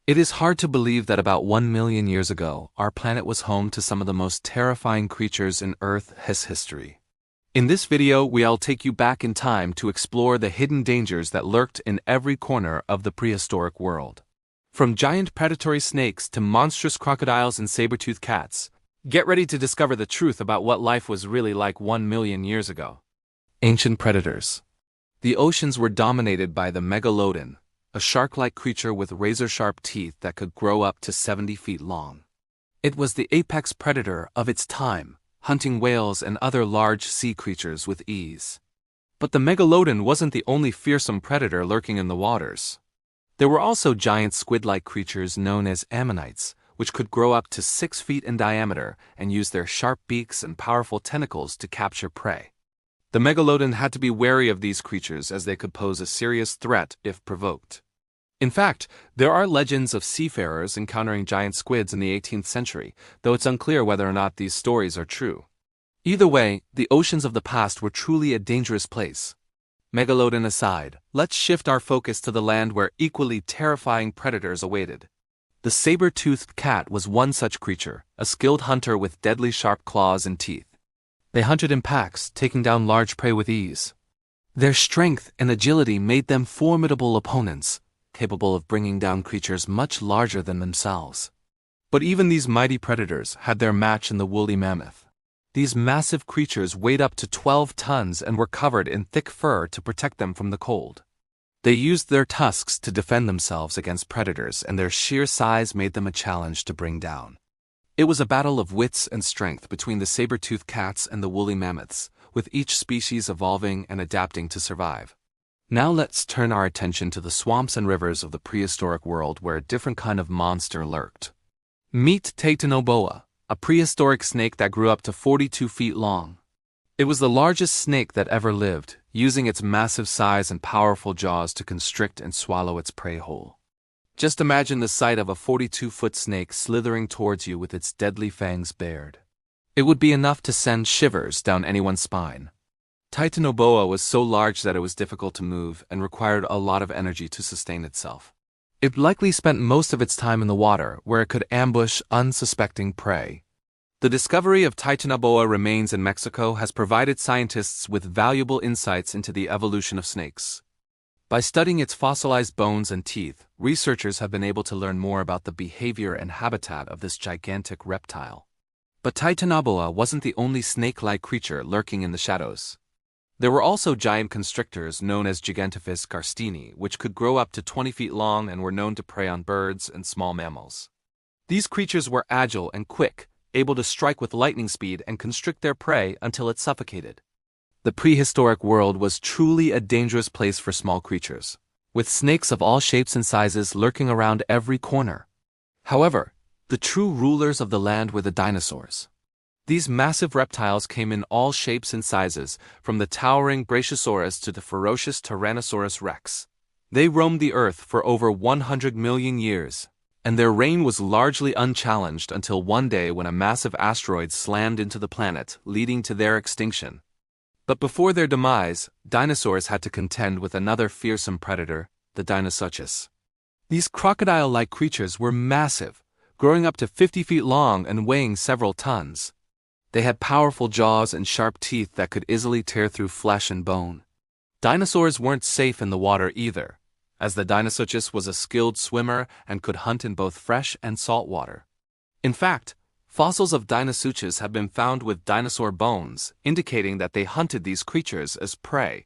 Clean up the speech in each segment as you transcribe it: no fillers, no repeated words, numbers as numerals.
It is hard to believe that about 1 million years ago, our planet was home to some of the most terrifying creatures in Earth's history. In this video, we'll take you back in time to explore the hidden dangers that lurked in every corner of the prehistoric world. From giant predatory snakes to monstrous crocodiles and saber-toothed cats, get ready to discover the truth about what life was really like 1 million years ago. Ancient predators. The oceans were dominated by the megalodon, a shark-like creature with razor-sharp teeth that could grow up to 70 feet long. It was the apex predator of its time, hunting whales and other large sea creatures with ease. But the megalodon wasn't the only fearsome predator lurking in the waters. There were also giant squid-like creatures known as ammonites, which could grow up to 6 feet in diameter and use their sharp beaks and powerful tentacles to capture prey. The megalodon had to be wary of these creatures as they could pose a serious threat if provoked. In fact, there are legends of seafarers encountering giant squids in the 18th century, though it's unclear whether or not these stories are true. Either way, the oceans of the past were truly a dangerous place. Megalodon aside, let's shift our focus to the land where equally terrifying predators awaited. The saber-toothed cat was one such creature, a skilled hunter with deadly sharp claws and teeth. They hunted in packs, taking down large prey with ease. Their strength and agility made them formidable opponents, capable of bringing down creatures much larger than themselves. But even these mighty predators had their match in the woolly mammoth. These massive creatures weighed up to 12 tons and were covered in thick fur to protect them from the cold. They used their tusks to defend themselves against predators, and their sheer size made them a challenge to bring down. It was a battle of wits and strength between the saber-toothed cats and the woolly mammoths, with each species evolving and adapting to survive. Now let's turn our attention to the swamps and rivers of the prehistoric world where a different kind of monster lurked. Meet Deinosuchus, a prehistoric snake that grew up to 42 feet long. It was the largest snake that ever lived, using its massive size and powerful jaws to constrict and swallow its prey whole. Just imagine the sight of a 42-foot snake slithering towards you with its deadly fangs bared. It would be enough to send shivers down anyone's spine. Deinosuchus was so large that it was difficult to move and required a lot of energy to sustain itself. It likely spent most of its time in the water, where it could ambush unsuspecting prey. The discovery of Deinosuchus remains in Mexico has provided scientists with valuable insights into the evolution of snakes. By studying its fossilized bones and teeth, researchers have been able to learn more about the behavior and habitat of this gigantic reptile. But Deinosuchus wasn't the only snake-like creature lurking in the shadows. There were also giant constrictors known as Gigantophis garstini, which could grow up to 20 feet long and were known to prey on birds and small mammals. These creatures were agile and quick, able to strike with lightning speed and constrict their prey until it suffocated. The prehistoric world was truly a dangerous place for small creatures, with snakes of all shapes and sizes lurking around every corner. However, the true rulers of the land were the dinosaurs. These massive reptiles came in all shapes and sizes, from the towering Brachiosaurus to the ferocious Tyrannosaurus rex. They roamed the earth for over 100 million years, and their reign was largely unchallenged until one day when a massive asteroid slammed into the planet, leading to their extinction. But before their demise, dinosaurs had to contend with another fearsome predator, the Deinosuchus. These crocodile-like creatures were massive, growing up to 50 feet long and weighing several tons. They had powerful jaws and sharp teeth that could easily tear through flesh and bone. Dinosaurs weren't safe in the water either, as the Deinosuchus was a skilled swimmer and could hunt in both fresh and salt water. In fact, fossils of Deinosuchus have been found with dinosaur bones, indicating that they hunted these creatures as prey.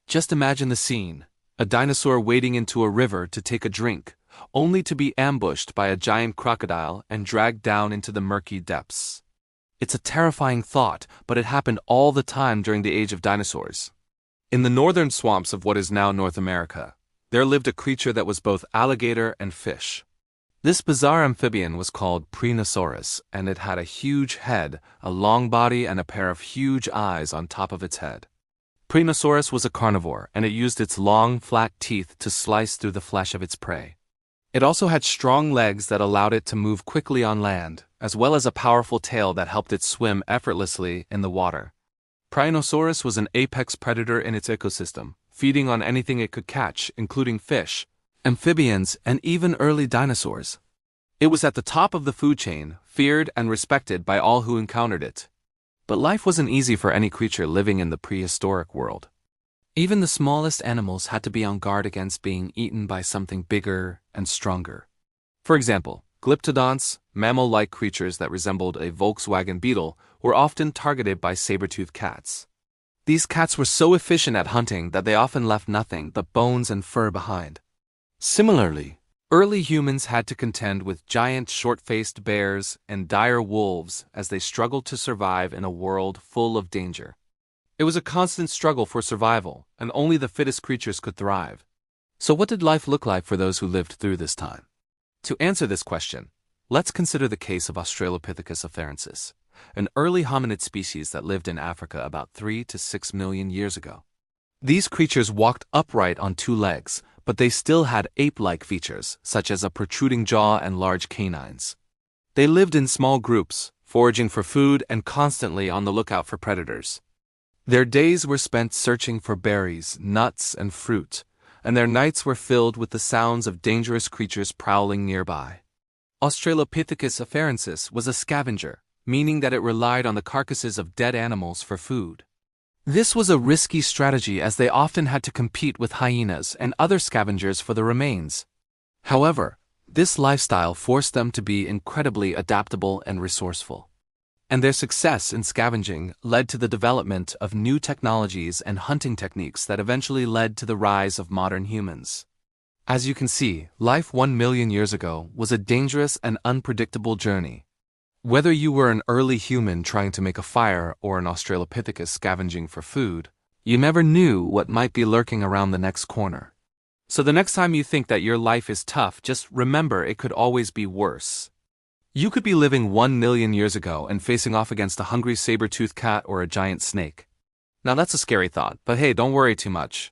Just imagine the scene: a dinosaur wading into a river to take a drink, only to be ambushed by a giant crocodile and dragged down into the murky depths. It's a terrifying thought, but it happened all the time during the age of dinosaurs. In the northern swamps of what is now North America, there lived a creature that was both alligator and fish. This bizarre amphibian was called Prehistoric, and it had a huge head, a long body, and a pair of huge eyes on top of its head. Prehistoric was a carnivore, and it used its long, flat teeth to slice through the flesh of its prey. It also had strong legs that allowed it to move quickly on land, as well as a powerful tail that helped it swim effortlessly in the water. Prehistoric was an apex predator in its ecosystem, feeding on anything it could catch, including fish, amphibians, and even early dinosaurs. It was at the top of the food chain, feared and respected by all who encountered it. But life wasn't easy for any creature living in the prehistoric world. Even the smallest animals had to be on guard against being eaten by something bigger and stronger. For example, glyptodonts, mammal-like creatures that resembled a Volkswagen Beetle, were often targeted by saber-toothed cats. These cats were so efficient at hunting that they often left nothing but bones and fur behind. Similarly, early humans had to contend with giant short-faced bears and dire wolves as they struggled to survive in a world full of danger. It was a constant struggle for survival, and only the fittest creatures could thrive. So what did life look like for those who lived through this time? To answer this question, let's consider the case of Australopithecus afarensis, an early hominid species that lived in Africa about 3 to 6 million years ago. These creatures walked upright on two legs, but they still had ape-like features, such as a protruding jaw and large canines. They lived in small groups, foraging for food and constantly on the lookout for predators. Their days were spent searching for berries, nuts, and fruit, and their nights were filled with the sounds of dangerous creatures prowling nearby. Australopithecus afarensis was a scavenger, meaning that it relied on the carcasses of dead animals for food. This was a risky strategy as they often had to compete with hyenas and other scavengers for the remains. However, this lifestyle forced them to be incredibly adaptable and resourceful. And their success in scavenging led to the development of new technologies and hunting techniques that eventually led to the rise of modern humans. As you can see, life 1 million years ago was a dangerous and unpredictable journey. Whether you were an early human trying to make a fire or an Australopithecus scavenging for food, you never knew what might be lurking around the next corner. So the next time you think that your life is tough, just remember it could always be worse. You could be living 1 million years ago and facing off against a hungry saber-toothed cat or a giant snake. Now that's a scary thought, but hey, don't worry too much.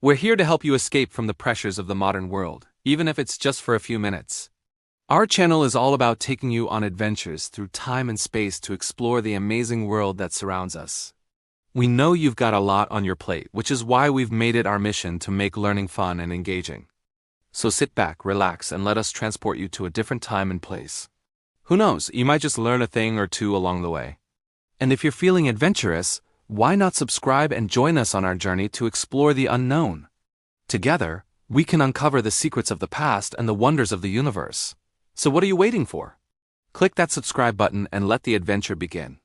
We're here to help you escape from the pressures of the modern world, even if it's just for a few minutes. Our channel is all about taking you on adventures through time and space to explore the amazing world that surrounds us. We know you've got a lot on your plate, which is why we've made it our mission to make learning fun and engaging. So sit back, relax, and let us transport you to a different time and place. Who knows, you might just learn a thing or two along the way. And if you're feeling adventurous, why not subscribe and join us on our journey to explore the unknown? Together, we can uncover the secrets of the past and the wonders of the universe. So what are you waiting for? Click that subscribe button and let the adventure begin.